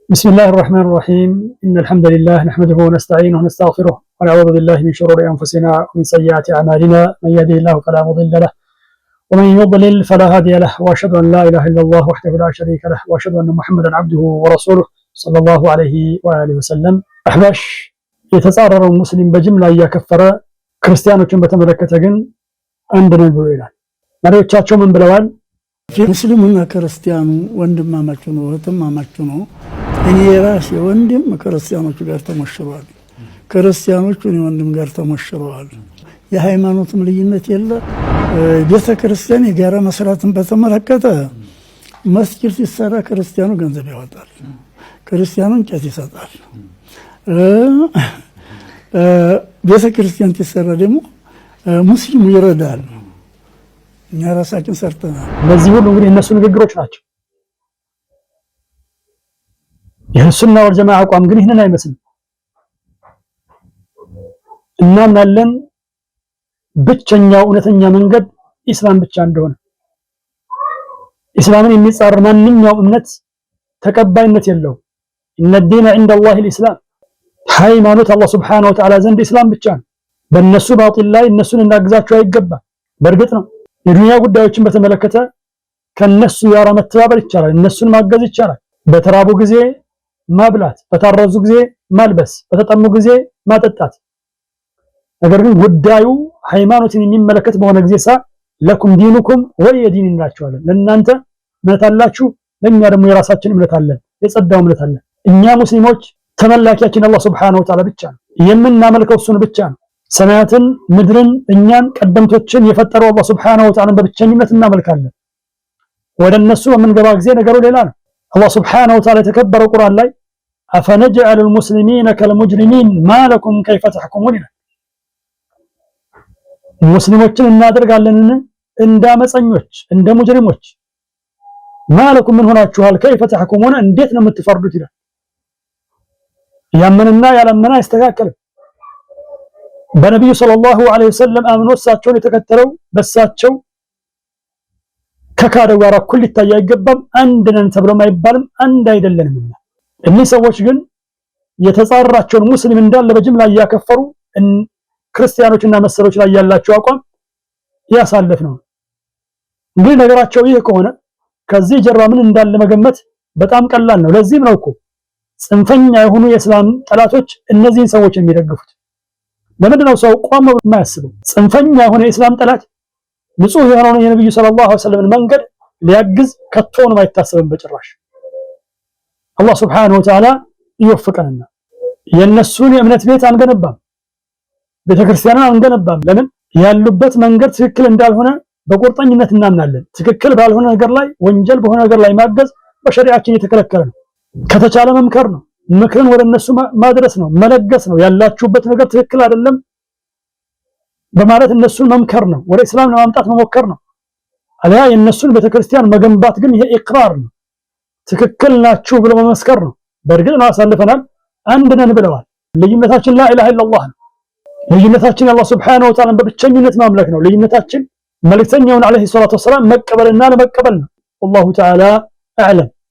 بسم الله الرحمن الرحيم إن الحمد لله نحمده ونستعينه ونستغفره ونعوذ بالله من شرور أنفسنا ومن سيئات أعمالنا من يهده الله فلا مضل له ومن يضلل فلا هادي له وأشهد أن لا إله إلا الله وحده لا شريك له وأشهد أن محمدا عبده ورسوله صلى الله عليه وآله وسلم أحباش يتصارر المسلم بجملة يكفر ክርስቲያኖችን በተመለከተ ግን አንድ ነው ይላል። መሪዎቻቸው ምን ብለዋል? ሙስሊሙና ክርስቲያኑ ወንድማማችሁ ነው እህትማማችሁ ነው። እኔ የራሴ ወንድም ክርስቲያኖቹ ጋር ተሞሽሯል፣ ክርስቲያኖቹ እኔ ወንድም ጋር ተሞሽረዋል። የሃይማኖትም ልዩነት የለ። ቤተ ክርስቲያን የጋራ መስራትን በተመለከተ መስጊድ ሲሰራ ክርስቲያኑ ገንዘብ ያወጣል፣ ክርስቲያኑ እንጨት ይሰጣል። ቤተ ክርስቲያን ሲሰራ ደግሞ ሙስሊሙ ይረዳል። እኛ ራሳችን ሰርተናል። እነዚህ ሁሉ እንግዲህ እነሱ ንግግሮች ናቸው። የሱና ወልጀማዓ አቋም ግን ይህንን አይመስልም። እናምናለን ብቸኛው እውነተኛ መንገድ ኢስላም ብቻ እንደሆነ፣ ኢስላምን የሚጻረር ማንኛውም እምነት ተቀባይነት የለውም። ኢነ ዲነ ዐንደ አላህ አልኢስላም፣ ሃይማኖት አላህ ሱብሓነሁ ወተዓላ ዘንድ ኢስላም ብቻ ነው። በእነሱ ባጢል ላይ እነሱን እናግዛቸው አይገባም። በእርግጥ ነው የዱንያ ጉዳዮችን በተመለከተ ከነሱ ጋር መተባበር ይቻላል፣ እነሱን ማገዝ ይቻላል። በተራቡ ጊዜ ማብላት፣ በታረዙ ጊዜ ማልበስ፣ በተጠሙ ጊዜ ማጠጣት። ነገር ግን ጉዳዩ ሃይማኖትን የሚመለከት በሆነ ጊዜ ለኩም ዲኑኩም ወሊየ ዲን እንላቸዋለን። ለእናንተ እምነት አላችሁ፣ ለእኛ ደግሞ የራሳችን እምነት አለን፣ የጸዳው እምነት አለን። እኛ ሙስሊሞች ተመላኪያችን አላህ ሱብሓነሁ ወተዓላ ብቻ ነው፣ የምናመልከው እሱን ብቻ ነው። ሰማያትን ምድርን እኛን ቀደምቶችን የፈጠረው አላህ ሱብሓነሁ ወተዓላ በብቸኝነት እናመልካለን። ወደ እነሱ በምንገባ ጊዜ ነገሩ ሌላ ነው። አላህ ሱብሓነሁ ወተዓላ የተከበረው ቁርአን ላይ አፈነጅዐሉል ሙስሊሚነ ከልሙጅሪሚን ማለኩም ከይፈ ተሕኩሙን ይላል። ሙስሊሞችን እናደርጋለንን እንደ አመፀኞች እንደ ሙጅሪሞች፣ ማለኩም ምን ሆናችኋል፣ ከይፈ ተሕኩሙን እንዴት ነው የምትፈርዱት ይላል። ያመነና ያላመነ አይስተካከልም። በነብዩ ሰለላሁ ዐለይሂ ወሰለም አምኖ እሳቸውን የተከተለው በሳቸው ከካደው ጋር እኩል ሊታይ አይገባም። አንድ ነን ተብሎም አይባልም፣ አንድ አይደለንምና። እኒህ ሰዎች ግን የተጻራቸውን ሙስሊም እንዳለ በጅምላ እያከፈሩ ክርስቲያኖችና መሰሎች ላይ ያላቸው አቋም ያሳለፍ ነው። እንግዲህ ነገራቸው ይህ ከሆነ ከዚህ ጀርባ ምን እንዳለ መገመት በጣም ቀላል ነው። ለዚህም ነው እኮ ጽንፈኛ የሆኑ የእስላም ጠላቶች እነዚህን ሰዎች የሚደግፉት። ለምንድን ነው ሰው ቆም ብሎ የማያስበው? ጽንፈኛ የሆነ የእስላም ጠላት ንጹህ የሆነውን የነብዩ ሰለላሁ ዐለይሂ ወሰለም መንገድ ሊያግዝ ከቶውንም አይታሰብም በጭራሽ። አላህ ሱብሓነሁ ወተዓላ ይወፍቀንና የነሱን የእምነት ቤት አንገነባም፣ ቤተክርስቲያንን አንገነባም። ለምን? ያሉበት መንገድ ትክክል እንዳልሆነ በቁርጠኝነት እናምናለን። ትክክል ባልሆነ ነገር ላይ፣ ወንጀል በሆነ ነገር ላይ ማገዝ በሸሪዓችን የተከለከለ ነው። ከተቻለ መምከር ነው፣ ምክርን ወደ እነሱ ማድረስ ነው፣ መለገስ ነው። ያላችሁበት ነገር ትክክል አይደለም በማለት እነሱን መምከር ነው፣ ወደ እስላም ለማምጣት መሞከር ነው። አለያ የእነሱን ቤተክርስቲያን መገንባት ግን ይሄ ኢቅራር ነው፣ ትክክል ናችሁ ብሎ መመስከር ነው። በእርግጥ ነው አሳልፈናል፣ አንድ ነን ብለዋል። ልዩነታችን ላ ኢላሃ ኢላላህ ነው። ልዩነታችን አላህ ሱብሓነሁ ወተዓላ በብቸኝነት ማምለክ ነው። ልዩነታችን መልእክተኛውን ዐለይሂ ሰላቱ ወሰላም መቀበልና ለመቀበል ነው። ወላሁ ተዓላ አዕለም።